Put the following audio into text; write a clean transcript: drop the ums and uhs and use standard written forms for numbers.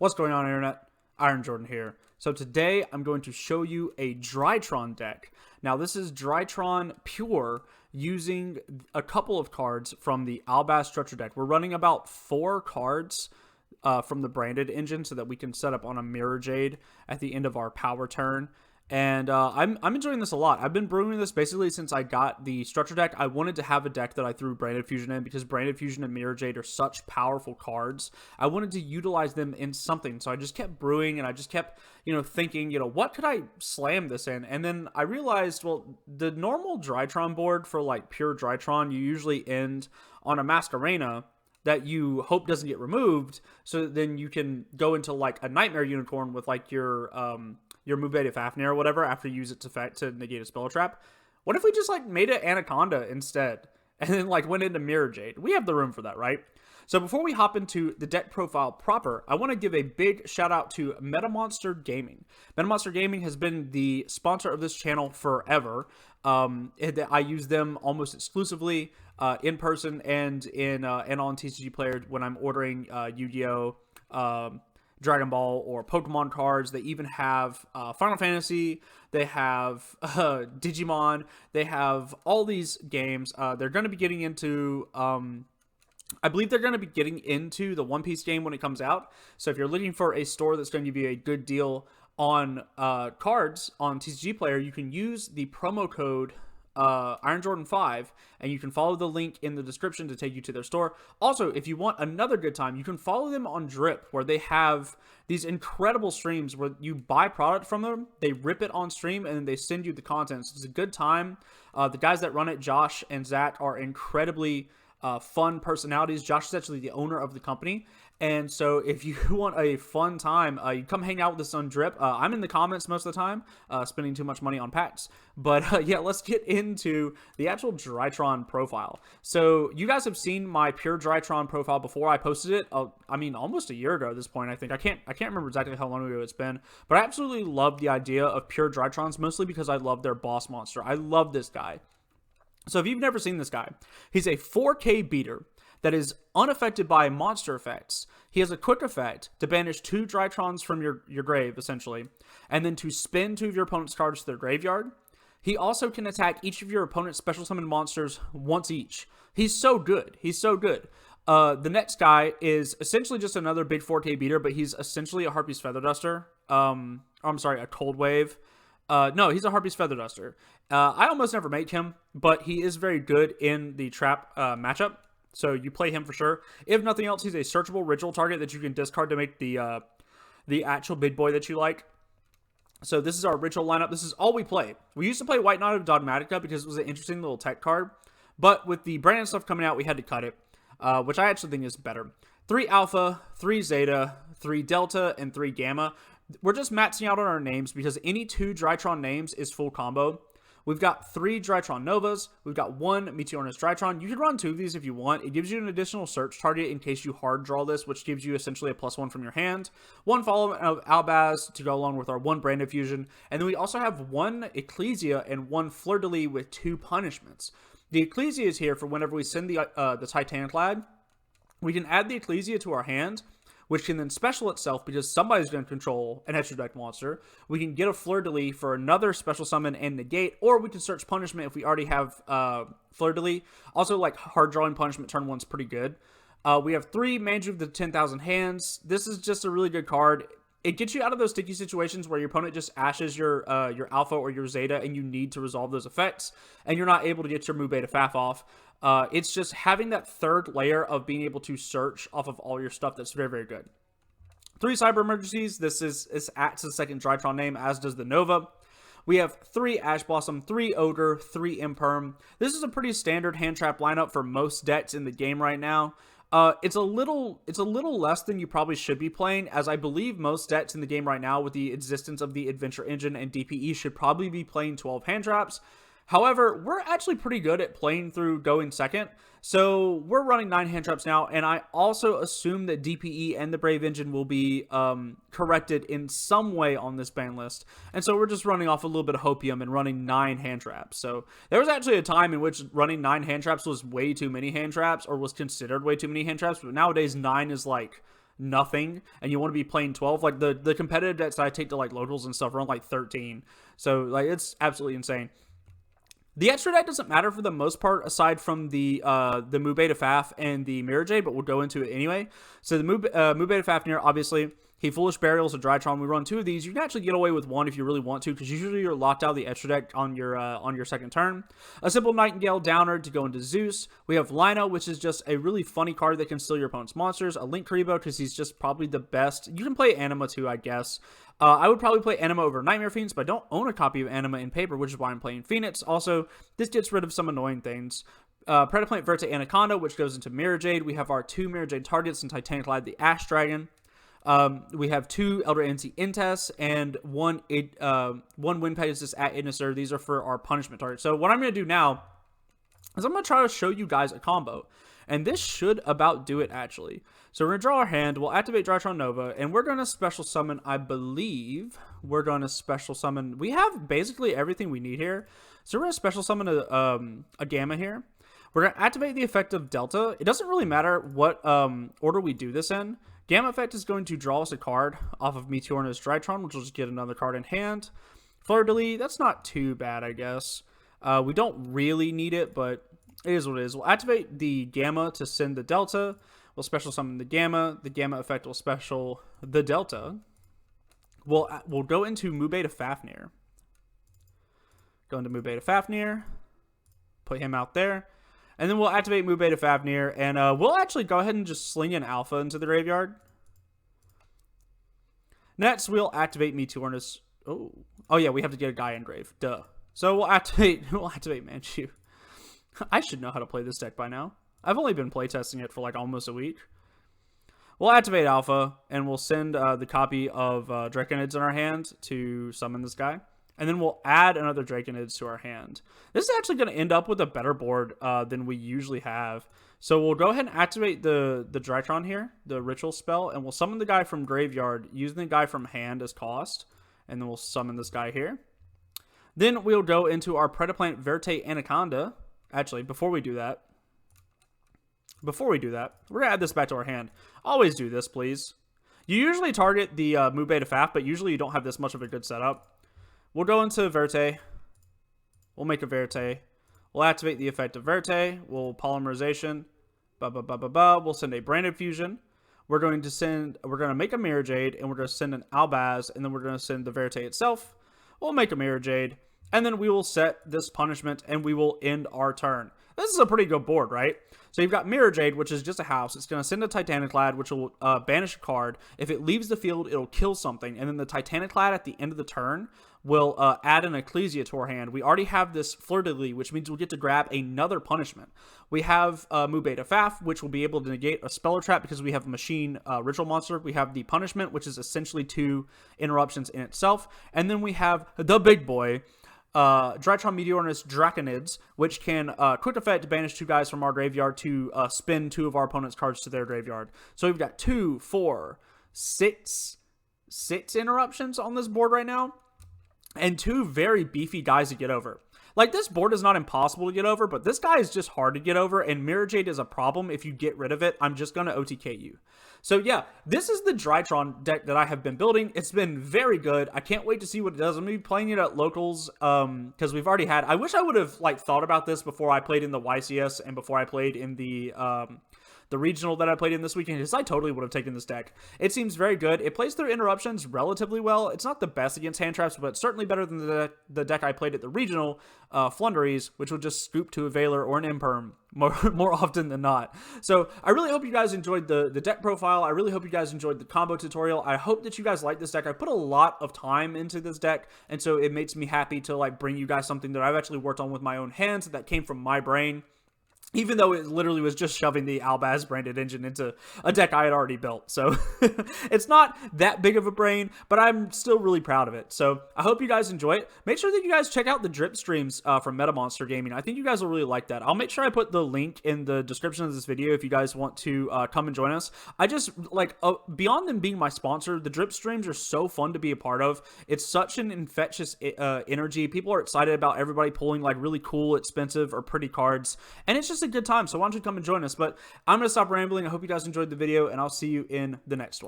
What's going on, Internet? Iron Jordan here. So today I'm going to show you a Drytron deck. Now this is Drytron Pure using a couple of cards from the Albaz Structure deck. We're running about 4 cards from the branded engine so that we can set up on a Mirror Jade at the end of our power turn. And I'm enjoying this a lot. I've been brewing this basically since I got the Structure deck. I wanted to have a deck that I threw Branded Fusion in because Branded Fusion and Mirror Jade are such powerful cards. I wanted to utilize them in something, so I just kept brewing and I just kept, thinking, what could I slam this in? And then I realized, well, the normal Drytron board for like pure Drytron, you usually end on a Masquerena that you hope doesn't get removed, so then you can go into like a Nightmare Unicorn with like your Mubeta Fafnir or whatever after you use its effect to negate a spell trap. What if we just like made it Anaconda instead and then like went into Mirror Jade? We have the room for that, right? So before we hop into the deck profile proper, I want to give a big shout out to MetaMonster Gaming. MetaMonster Gaming has been the sponsor of this channel forever. I use them almost exclusively in person and on TCG Player when I'm ordering Yu-Gi-Oh! Dragon Ball or Pokemon cards. They even have Final Fantasy. They have Digimon. They have all these games. They're going to be getting into I believe they're going to be getting into the One Piece game when it comes out. So if you're looking for a store that's going to give you a good deal on cards on TCG Player, you can use the promo code Iron Jordan 5, and you can follow the link in the description to take you to their store. Also, if you want another good time, you can follow them on Drip, where they have these incredible streams where you buy product from them, they rip it on stream, and then they send you the content. So it's a good time. The guys that run it, Josh and Zach, are incredibly fun personalities. Josh is actually the owner of the company. And so if you want a fun time, you come hang out with us on Drip. I'm in the comments most of the time, spending too much money on packs. But yeah, let's get into the actual Drytron profile. So you guys have seen my pure Drytron profile before. I posted it, almost a year ago at this point, I think. I can't remember exactly how long ago it's been. But I absolutely love the idea of pure Drytrons, mostly because I love their boss monster. I love this guy. So if you've never seen this guy, he's a 4K beater that is unaffected by monster effects. He has a quick effect to banish 2 Drytrons from your grave, essentially, and then to spin 2 of your opponent's cards to their graveyard. He also can attack each of your opponent's special summoned monsters once each. He's so good. He's so good. The next guy is essentially just another big 4K beater, but he's essentially a Harpy's Feather Duster. I'm sorry, a Cold Wave. No, he's a Harpy's Feather Duster. I almost never make him, but he is very good in the trap matchup. So you play him for sure. If nothing else, he's a searchable ritual target that you can discard to make the actual big boy that you like. So this is our ritual lineup. This is all we play. We used to play White Knight of Dogmatica because it was an interesting little tech card. But with the brand stuff coming out, we had to cut it, which I actually think is better. 3 Alpha, 3 Zeta, 3 Delta, and 3 Gamma. We're just maxing out on our names because any 2 Drytron names is full combo. We've got 3 Drytron Novas. We've got 1 Meteornus Drytron. You can run 2 of these if you want. It gives you an additional search target in case you hard draw this, which gives you essentially a +1 from your hand. 1 Follow of Albaz to go along with our 1 Branded Fusion. And then we also have 1 Ecclesia and 1 Fleur-de-Lis with 2 punishments. The Ecclesia is here for whenever we send the Titanclad. We can add the Ecclesia to our hand, which can then special itself because somebody's going to control an extra deck monster. We can get a Fleur-de-Lis for another special summon and negate, or we can search punishment if we already have Fleur-de-Lis. Also, like, hard drawing punishment turn 1's pretty good. We have 3 Manju of the 10,000 Hands. This is just a really good card. It gets you out of those sticky situations where your opponent just ashes your Alpha or your Zeta and you need to resolve those effects, and you're not able to get your Mubeta Faf off. It's just having that third layer of being able to search off of all your stuff that's very, very good. 3 Cyber Emergencies. This acts as a second Drytron name, as does the Nova. We have 3 Ash Blossom, 3 Ogre, 3 Imperm. This is a pretty standard hand trap lineup for most decks in the game right now. It's a little less than you probably should be playing, as I believe most decks in the game right now with the existence of the Adventure Engine and DPE should probably be playing 12 hand traps. However, we're actually pretty good at playing through going second, so we're running 9 hand traps now, and I also assume that DPE and the Brave Engine will be corrected in some way on this ban list, and so we're just running off a little bit of Hopium and running 9 hand traps. So there was actually a time in which running 9 hand traps was way too many hand traps, or was considered way too many hand traps, but nowadays 9 is like nothing and you want to be playing 12, like the competitive decks that I take to like locals and stuff are on like 13. So like it's absolutely insane. The extra deck doesn't matter for the most part, aside from the Mu Beta Faf and the Mirror Jade, but we'll go into it anyway. So the Mu Beta Fafnir, obviously, he Foolish Burials a Drytron. We run 2 of these. You can actually get away with 1 if you really want to, because usually you're locked out of the extra deck on your second turn. A simple Nightingale Downer to go into Zeus. We have Lino, which is just a really funny card that can steal your opponent's monsters. A Link Karibo, because he's just probably the best. You can play Anima too, I guess. I would probably play Anima over Nightmare Fiends, but I don't own a copy of Anima in paper, which is why I'm playing Phoenix. Also, this gets rid of some annoying things. Predaplant Verte Anaconda, which goes into Mirror Jade. We have our 2 Mirror Jade targets in Titanic Lad, the Ash Dragon. We have 2 Elder Entity Intes and 1 Wind Pegasus at Igniser. These are for our punishment targets. So what I'm going to do now is I'm going to try to show you guys a combo. And this should about do it, actually. So we're going to draw our hand, we'll activate Drytron Nova, and we're going to special summon, I believe, we're going to special summon, we have basically everything we need here. So we're going to special summon a Gamma here. We're going to activate the effect of Delta. It doesn't really matter what order we do this in. Gamma effect is going to draw us a card off of Meteorna's Drytron, which will just get another card in hand. Fleur-de-Lis, that's not too bad, I guess. We don't really need it, but it is what it is. We'll activate the Gamma to send the Delta. We'll special summon the Gamma. The Gamma effect will special the Delta. We'll go into Mu Beta Fafnir. Go into Mu Beta Fafnir. Put him out there. And then we'll activate Mu Beta Fafnir. And we'll actually go ahead and just sling an Alpha into the graveyard. Next, we'll activate Meteorna's... Oh yeah, we have to get a guy engrave. Duh. So we'll activate Manchu. I should know how to play this deck by now. I've only been playtesting it for like almost a week. We'll activate Alpha, and we'll send the copy of Draconids in our hand to summon this guy. And then we'll add another Draconids to our hand. This is actually going to end up with a better board than we usually have. So we'll go ahead and activate the Drytron here, the Ritual spell, and we'll summon the guy from Graveyard using the guy from hand as cost. And then we'll summon this guy here. Then we'll go into our Predaplant Verte Anaconda. Actually, before we do that, we're going to add this back to our hand. Always do this, please. You usually target the Mu Beta Faf, but usually you don't have this much of a good setup. We'll go into Verte. We'll make a Verte. We'll activate the effect of Verte. We'll Polymerization. We'll send a Branded Fusion. We're going to make a Mirror Jade, and we're going to send an Albaz, and then we're going to send the Verte itself. We'll make a Mirror Jade, and then we will set this punishment, and we will end our turn. This is a pretty good board, right? So you've got Mirror Jade, which is just a house. It's going to send a Titanic Lad, which will banish a card. If it leaves the field, it'll kill something. And then the Titanic Lad at the end of the turn will add an Ecclesia to our hand. We already have this Fleur-de-Lis, which means we'll get to grab another punishment. We have Mu Beta Faf, which will be able to negate a Speller Trap because we have a Machine Ritual Monster. We have the Punishment, which is essentially 2 interruptions in itself. And then we have the big boy, Drytron Meteorna's Draconids, which can quick effect banish 2 guys from our graveyard to spin 2 of our opponent's cards to their graveyard. So we've got 2, 4, 6 interruptions on this board right now, and 2 very beefy guys to get over. Like, this board is not impossible to get over, but this guy is just hard to get over, and Mirror Jade is a problem. If you get rid of it, I'm just going to OTK you. So yeah, this is the Drytron deck that I have been building. It's been very good. I can't wait to see what it does. I'm going to be playing it at locals, because we've already had... I wish I would have, like, thought about this before I played in the YCS and before I played in the regional that I played in this weekend, because I totally would have taken this deck. It seems very good. It plays through interruptions relatively well. It's not the best against hand traps, but it's certainly better than the deck I played at the regional, Flunderies, which would just scoop to a Veiler or an Imperm more often than not. So I really hope you guys enjoyed the deck profile. I really hope you guys enjoyed the combo tutorial. I hope that you guys like this deck. I put a lot of time into this deck, and so it makes me happy to like bring you guys something that I've actually worked on with my own hands that came from my brain. Even though it literally was just shoving the Albaz branded engine into a deck I had already built. So it's not that big of a brain, but I'm still really proud of it. So I hope you guys enjoy it. Make sure that you guys check out the drip streams from Meta Monster Gaming. I think you guys will really like that. I'll make sure I put the link in the description of this video if you guys want to come and join us. I just, like, beyond them being my sponsor, the drip streams are so fun to be a part of. It's such an infectious energy. People are excited about everybody pulling, like, really cool, expensive, or pretty cards. And it's just just a good time. So why don't you come and join us? But I'm going to stop rambling. I hope you guys enjoyed the video, and I'll see you in the next one.